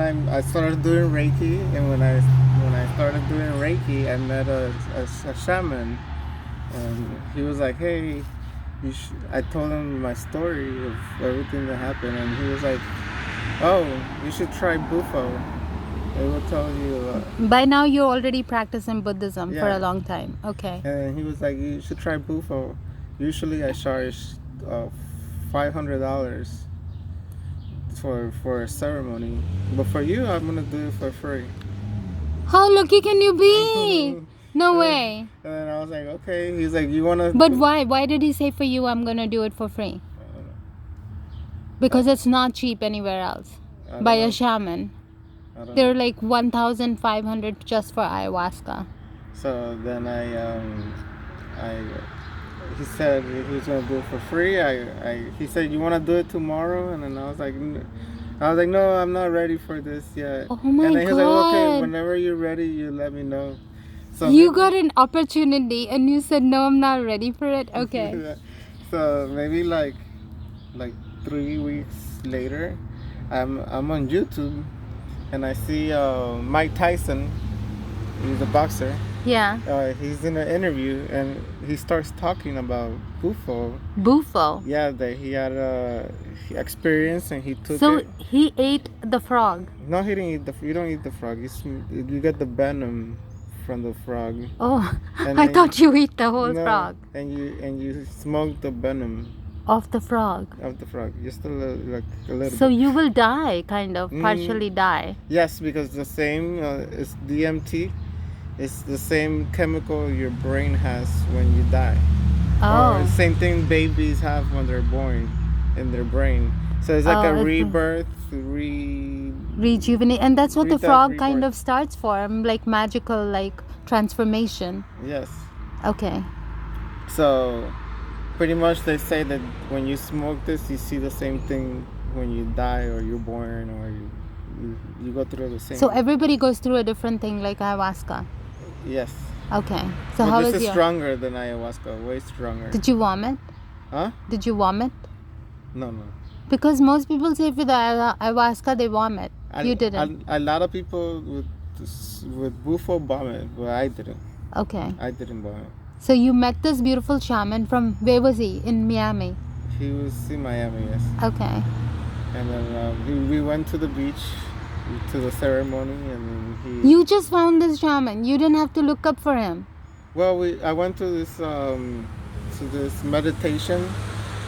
I started doing Reiki, and when I started doing Reiki, I met a shaman, and he was like, "Hey, I told him my story of everything that happened, and he was like, "Oh, you should try Bufo. It will tell you." By now, you're already practicing Buddhism for Yeah. a long time. Okay. And he was like, "You should try Bufo. Usually, I charge $500 for a ceremony, but for you, I'm gonna do it for free." How lucky can you be? No way. And then I was like, "Okay." He's like, "You wanna?" But why? Why did he say for you, I'm gonna do it for free? Because it's not cheap anywhere else. By a shaman. They're like 1,500 just for ayahuasca. So then he said he was gonna do it for free. He said, "You wanna do it tomorrow?" And then I was like, "No, I'm not ready for this yet." Oh my And then he was like, "Okay, God. whenever you're ready, you let me know." So You got an opportunity and you said, no, I'm not ready for it? Okay. So maybe like 3 weeks later, I'm on YouTube, and I see Mike Tyson. He's a boxer. Yeah. He's in an interview, and he starts talking about Bufo. Bufo. Yeah, that he had experience, and he took So it. he ate the frog. No, he didn't eat you don't eat the frog. You get the venom from the frog. Oh, And I then thought you eat the whole no, frog. And you smoke the venom Of the frog. of the frog, just a little So bit. you will die, kind of, partially die. Yes, because the same it's DMT. It's the same chemical your brain has when you die. Oh. Or same thing babies have when they're born in their brain. So it's like a rebirth, rejuvenate, and that's what the frog kind of starts for, like magical, like transformation. Yes. Okay. So pretty much they say that when you smoke this, you see the same thing when you die or you're born, or you go through the same. So everybody goes through a different thing, like ayahuasca. Yes. Okay. So but how this is is stronger than ayahuasca, way stronger. Did you vomit? Huh? Did you vomit? No. Because most people say with ayahuasca they vomit. You didn't. A lot of people with Bufo vomit, but I didn't. Okay. I didn't vomit. So you met this beautiful shaman from, where was he? In Miami? He was in Miami, yes. Okay. And then we went to the beach, to the ceremony, and then You just found this shaman. You didn't have to look up for him. Well, I went to this meditation,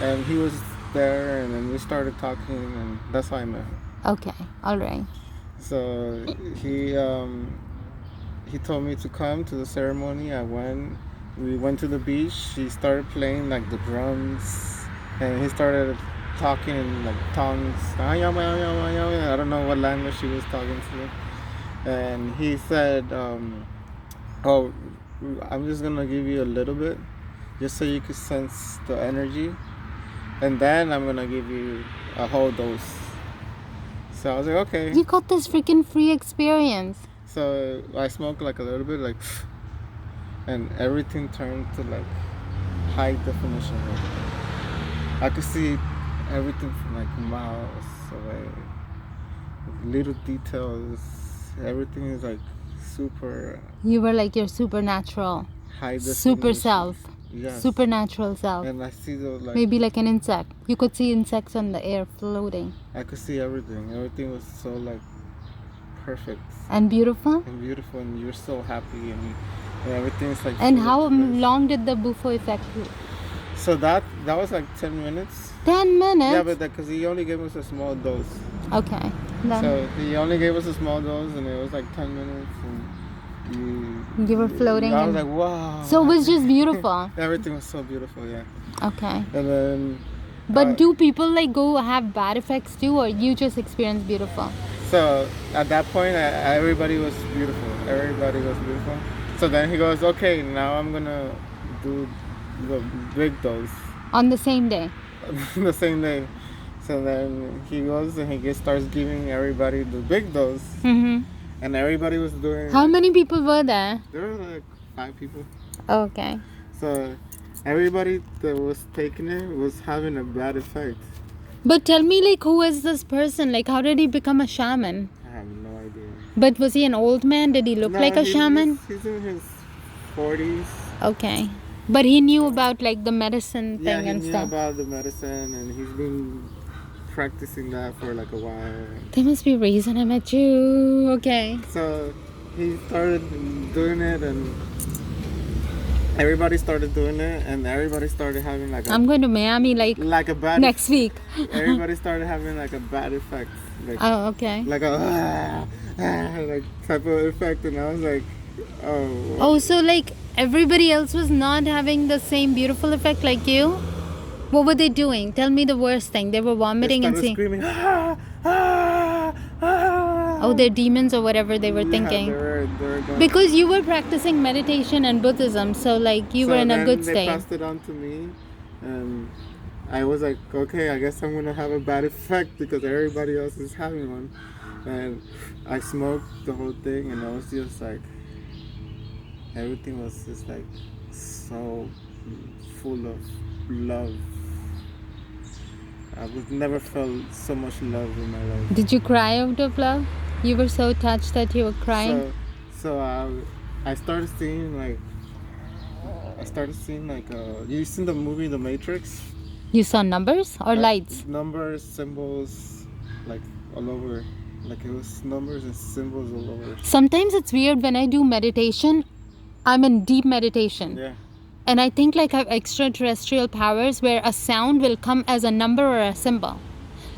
and he was there, and then we started talking, and that's how I met him. Okay, all right. So he told me to come to the ceremony. I went. We went to the beach. He started playing like the drums, and he started talking in like tongues. I don't know what language he was talking to, and he said, "Oh, I'm just gonna give you a little bit, just so you can sense the energy, and then I'm gonna give you a whole dose." So I was like, "Okay." You got this freaking free experience. So I smoked like a little bit, like, and everything turned to like high definition. Like, I could see everything from like miles away. Little details. Everything is like super. You were like your supernatural, High definition. super self. Yes. Supernatural self. And I see those like. Maybe like an insect. You could see insects on the air floating. I could see everything. Everything was so like perfect. And beautiful? And beautiful, and you're so happy, and everything's like. And how long did the Bufo affect you? So that was like 10 minutes. 10 minutes? Yeah, but because he only gave us a small dose. Okay. Then So he only gave us a small dose, and it was like 10 minutes, and you were floating. I was like, wow. So it was just beautiful. Everything was so beautiful, yeah. Okay. And then. But do people like go have bad effects too, or you just experience beautiful? So at that point, everybody was beautiful. Everybody was beautiful. So then he goes, okay, now I'm gonna do the big dose. On the same day? The same day. So then he goes and he starts giving everybody the big dose. Mm-hmm. And everybody was doing. How many people were there? There were like 5 people. Okay. So everybody that was taking it was having a bad effect. But tell me, like, who is this person? Like, how did he become a shaman? I have But was he an old man? Did he look No, like a shaman? he's in his 40s. Okay. But he knew about like the medicine Yeah, thing he and knew stuff. about the medicine, and he's been practicing that for like a while. There must be a reason I met you. Okay. So he started doing it, and everybody started doing it, and everybody started having like I'm going to Miami like a bad next week. everybody started having like a bad effect, like Oh, okay. like a like type of effect, and I was like, oh. Oh, so like everybody else was not having the same beautiful effect like you? What were they doing? Tell me the worst thing. They were vomiting They and started saying, screaming, ah. oh, they're demons or whatever they were thinking. They were going. Because you were practicing meditation and Buddhism, so like you were in a good They state. passed it on to me, and I was like, okay, I guess I'm gonna have a bad effect because everybody else is having one. And I smoked the whole thing, and I was just like, everything was just like so full of love. I would never felt so much love in my life. Did you cry out of love? You were so touched that you were crying? So I started seeing like you seen the movie The Matrix? You saw numbers or lights? Numbers, symbols, like all over. Like it was numbers and symbols all over. Sometimes it's weird when I do meditation. I'm in deep meditation. Yeah. And I think like I have extraterrestrial powers where a sound will come as a number or a symbol.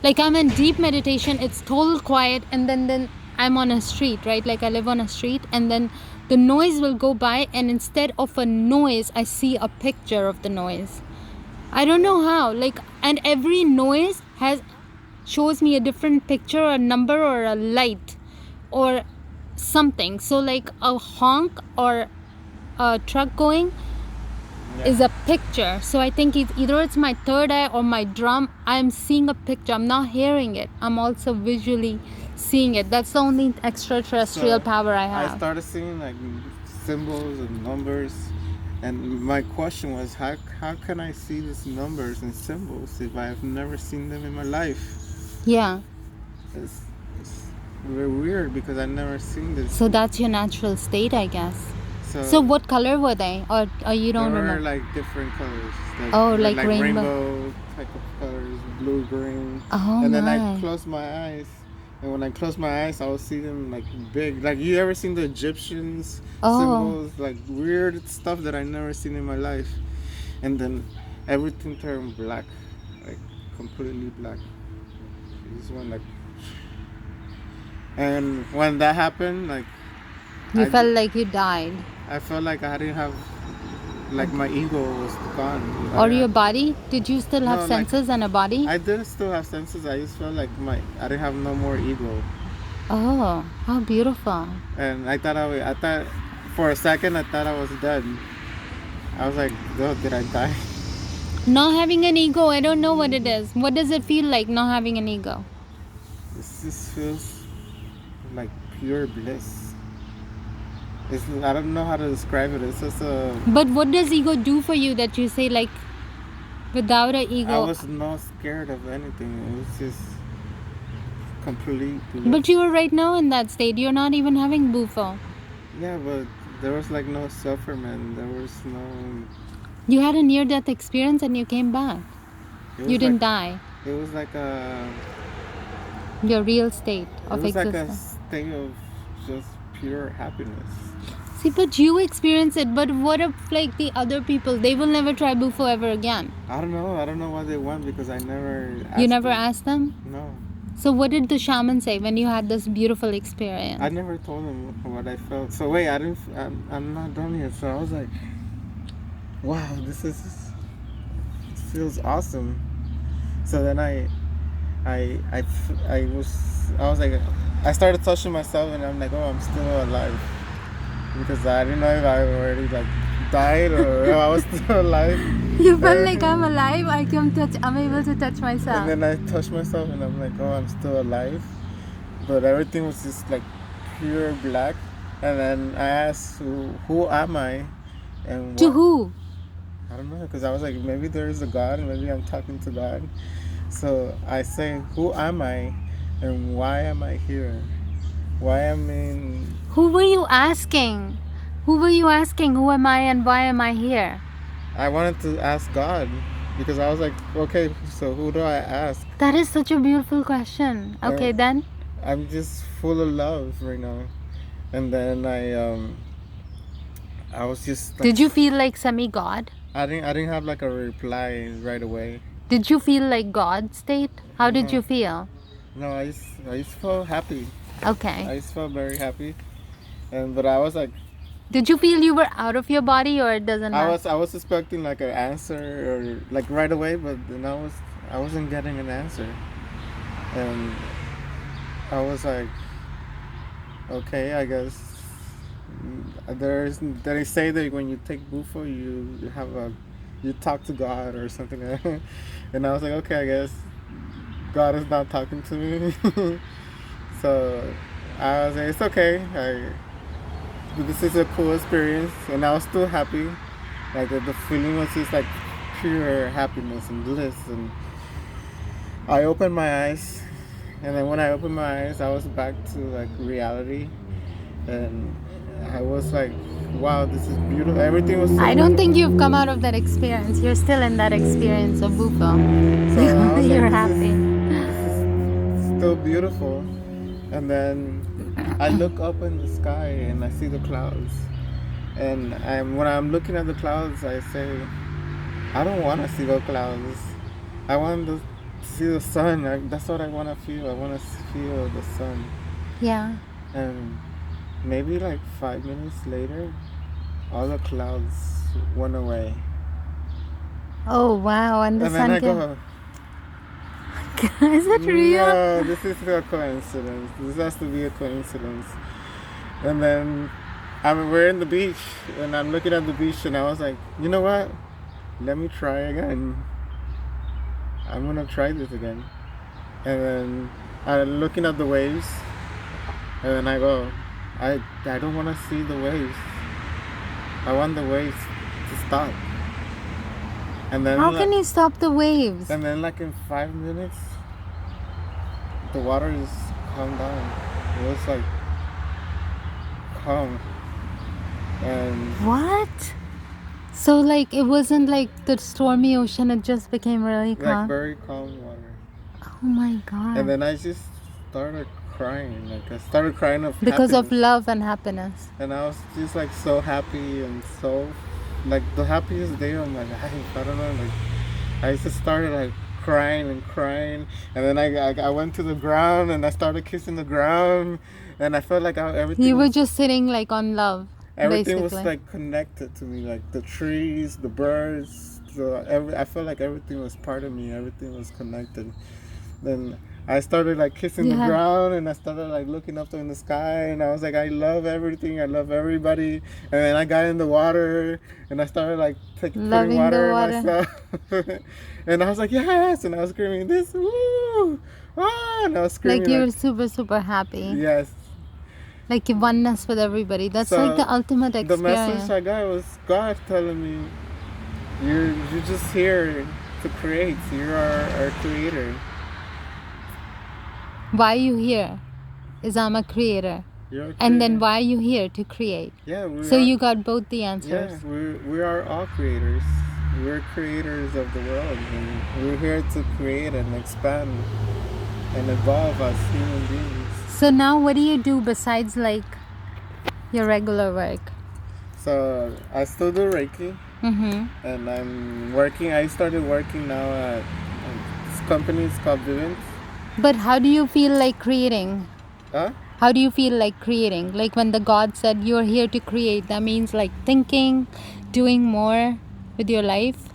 Like I'm in deep meditation, it's total quiet, and then I'm on a street, right? Like I live on a street, and then the noise will go by, and instead of a noise, I see a picture of the noise. I don't know how. Like, and every noise shows me a different picture, or a number, or a light, or something. So like a honk or a truck going is a picture. So I think it's my third eye or my drum. I'm seeing a picture. I'm not hearing it. I'm also visually seeing it. That's the only extraterrestrial power I have. I started seeing like symbols and numbers, and my question was, how can I see these numbers and symbols if I have never seen them in my life? Yeah. It's very weird because I've never seen this. So that's your natural state, I guess. So what color were they? Or you don't remember? They were like different colors. Like rainbow type of colors, blue, green. Oh, and then I closed my eyes. And when I closed my eyes, I would see them like big. Like, you ever seen the Egyptians symbols? Like weird stuff that I never seen in my life. And then everything turned black. Like completely black. This one like. And when that happened, like. You felt like you died. I felt like I didn't have, like my ego was gone. Or your body? Did you still have senses and a body? I did still have senses. I just felt like I didn't have no more ego. Oh, how beautiful. And I thought for a second I thought I was dead. I was like, oh, did I die? Not having an ego, I don't know what it is. What does it feel like not having an ego? This just feels like pure bliss. I don't know how to describe it. It's just a... But what does ego do for you that you say like, without an ego? I was not scared of anything. It was just complete bliss. But you are right now in that state. You're not even having Bufo. Yeah, but there was like no suffering. There was no... You had a near-death experience and you came back. You didn't die. It was like your real state of existence. It was like a state of just pure happiness. See, but you experience it. But what if like the other people? They will never try Bufo ever again. I don't know. I don't know what they want because I never asked You never asked them? No. So what did the shaman say when you had this beautiful experience? I never told them what I felt. So wait, I'm not done yet. So I was like, wow, this feels awesome. So then I was like, I started touching myself, and I'm like, oh, I'm still alive, because I didn't know if I already like died or if I was still alive. You felt like I'm alive. I'm able to touch myself. And then I touched myself, and I'm like, oh, I'm still alive, but everything was just like pure black. And then I asked, who am I? And to who? I don't know, because I was like, maybe there is a God, and maybe I'm talking to God. So I say, who am I, and why am I here? Why I mean, Who were you asking? Who were you asking? Who am I and why am I here? I wanted to ask God because I was like, okay, so who do I ask? That is such a beautiful question. Okay, then. I'm just full of love right now. And then I was just like, Did you feel like semi-God? I didn't have like a reply right away. Did you feel like God state? How did No. you feel? No, I just felt happy. Okay. I just felt very happy. But I was like, Did you feel you were out of your body, or it doesn't matter? I was expecting like an answer or like right away, but then I wasn't getting an answer. And I was like, okay, I guess they say that when you take Bufo, you talk to God or something. And I was like, okay, I guess God is not talking to me. So I was like, it's okay. This is a cool experience, and I was still happy. Like the feeling was just like pure happiness and bliss. And I opened my eyes, and then when I opened my eyes, I was back to like reality, and I was like, wow, this is beautiful. Everything was so I don't think beautiful. you've come out of that experience. You're still in that experience of Bufo. So I was You're like, happy. this is still beautiful. And then I look up in the sky and I see the clouds. And when I'm looking at the clouds, I say, I don't want to see the clouds. I want to see the sun. That's what I want to feel. I want to feel the sun. Yeah. And maybe like 5 minutes later, all the clouds went away. Oh wow! And the And then sun I came. go, Is it real? no, this is a coincidence. This has to be a coincidence. And then we're in the beach, and I'm looking at the beach, and I was like, you know what? Let me try again. I'm gonna try this again. And then I'm looking at the waves, and then I go, I don't want to see the waves. I want the waves to stop. And then How can you stop the waves? And then like in 5 minutes, the water is calmed down. It was like calm. And What? So like it wasn't like the stormy ocean, it just became really like calm. very calm water. Oh my god. And then I just started crying. Like I started crying of Because of happiness. love and happiness. And I was just like so happy and so like the happiest day of my life. I don't know, like I just started like crying and crying, and then I went to the ground and I started kissing the ground, and I felt like everything. You were just sitting like on love. Everything basically. was like connected to me, like the trees, the birds, I felt like everything was part of me. Everything was connected. Then I started like kissing the ground, and I started like looking up in the sky, and I was like, I love everything, I love everybody. And then I got in the water, and I started like putting water in myself. And I was like, yes, and I was screaming this, woo, ah, and I was screaming. Like you were super, super happy. Yes. Like oneness with everybody. That's like the ultimate experience. The message I got was God telling me, you're just here to create. You are our creator. Why are you here? Is I'm a creator. And then why are you here to create? Yeah. So you got both the answers. Yeah, we are all creators. We're creators of the world, and we're here to create and expand and evolve as human beings. So now what do you do besides like your regular work? So I still do Reiki. Mm-hmm. And I'm working. I started working now at this company. It's called Venom. But how do you feel like creating? Huh? How do you feel like creating? Like when the God said you're here to create, that means like thinking, doing more with your life?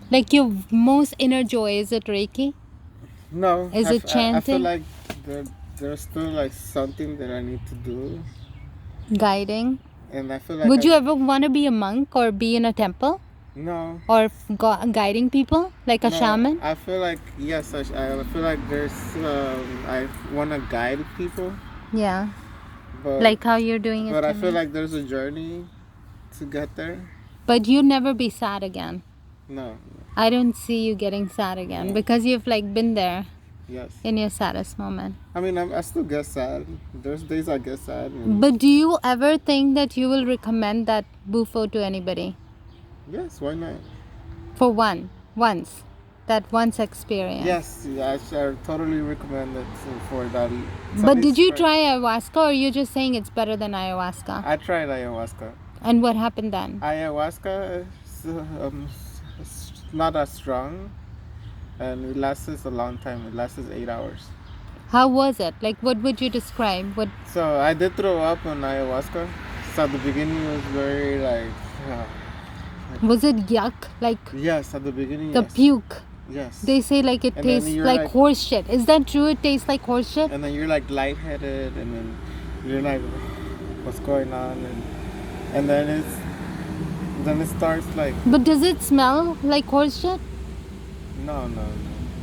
Like your most inner joy, is it Reiki? No. Is it chanting? I feel like there's still like something that I need to do. Guiding? And I feel like Would you ever want to be a monk or be in a temple? No. Or guiding people like a shaman? I feel like, yes, I feel like there's, I want to guide people. Yeah. But, like how you're doing it. But I feel like there's a journey to get there. But you'd never be sad again. No. I don't see you getting sad again because you've like been there. Yes. in your saddest moment. I mean, I still get sad. There's days I get sad. And But do you ever think that you will recommend that Bufo to anybody? yes, why not? For once. That once experience. Yes, I totally recommend it for that. But did you try ayahuasca, or you're just saying it's better than ayahuasca? I tried ayahuasca. And what happened then? Ayahuasca is not as strong, and it lasts a long time. It lasts 8 hours. How was it? Like, what would you describe? What? So I did throw up on ayahuasca. So at the beginning it was very like, Was it yuck? Like yes, at the beginning. the Yes. puke? Yes. They say like it And then tastes you're like like- horse shit. Is that true? It tastes like horse shit? And then you're like lightheaded, and then you're like, what's going on? And then it starts like, But does it smell like horse shit? no.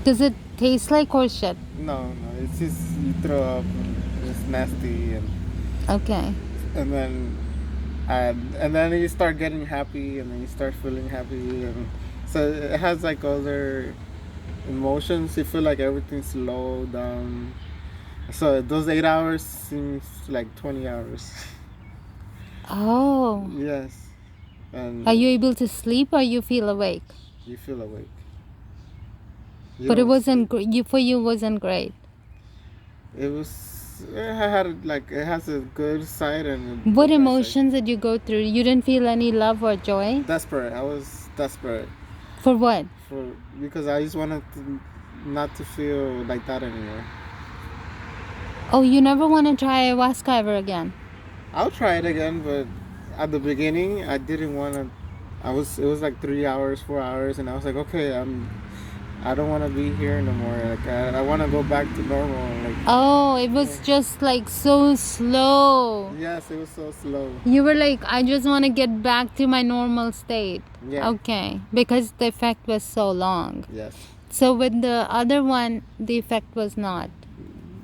Does it taste like horse shit? No, it's just you throw up, and it's nasty, Okay. and then you start getting happy, and then you start feeling happy, and so it has like other emotions. You feel like everything's slow down. So those 8 hours seems like 20 hours. Oh. Yes, and Are you able to sleep, or you feel awake? you feel awake. You But it don't wasn't sleep. for you wasn't great. It was. It has a good side and a What bad side. emotions did you go through? You didn't feel any love or joy? Desperate. I was desperate For what? because I just wanted not to feel like that anymore. Oh, you never want to try ayahuasca ever again? I'll try it again, but at the beginning I didn't want to. It was like 3 hours, 4 hours, and I was like, okay, I don't want to be here no more. Like I want to go back to normal. Like Oh, it was just like so slow. yes, it was so slow. You were like, I just want to get back to my normal state. Yeah. Okay, because the effect was so long. Yes. So with the other one, the effect was not.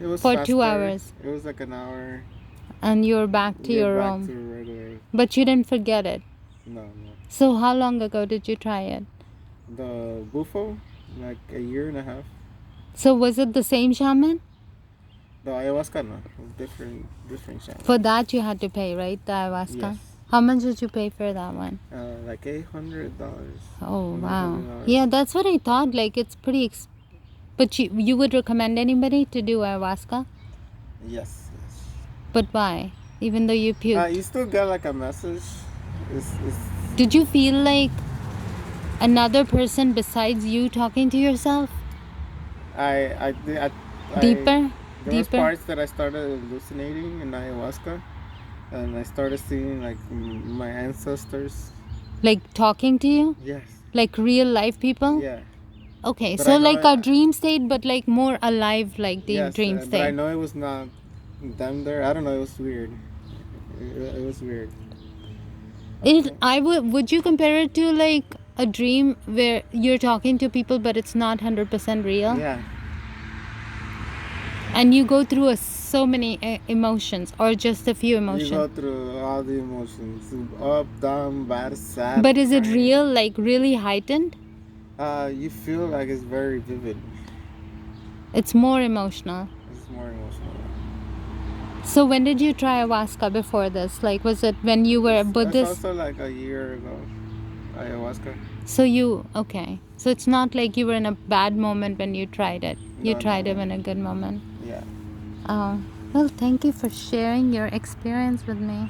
It was For 2 faster. hours. It was like an hour. And you're back to your back room. to regular. But you didn't forget it. No. So how long ago did you try it? The Bufo, like a year and a half. So was it the same shaman? The ayahuasca, no, it was different shaman. For that you had to pay, right? The ayahuasca? Yes. How much did you pay for that one? Like $800. Oh, wow. $120. Yeah, that's what I thought. Like, it's pretty... But you would recommend anybody to do ayahuasca? Yes. But why? Even though you puked. You still get like a message. It's Did you feel like another person besides you talking to yourself? Deeper? There was Deeper? parts that I started hallucinating in ayahuasca, and I started seeing like my ancestors. Like talking to you? Yes. Like real life people? Yeah. Okay, But so I know like a dream state, but like more alive, like the Yes, dream but I state. know it was not them there. I don't know. It was weird. It was weird. Would you compare it to like a dream where you're talking to people, but it's not 100% real? Yeah. And you go through so many emotions, or just a few You emotions. go through all the emotions, up, down, bad, sad. But is it crying. real, like really heightened? You feel like it's very vivid. It's more emotional. It's more emotional. So when did you try ayahuasca before this? Like, was it when you were a That's Buddhist? also like a year ago. Ayahuasca. So okay. So it's not like you were in a bad moment when you tried it. You No, tried no. it in a good moment. Yeah. Oh, well, thank you for sharing your experience with me.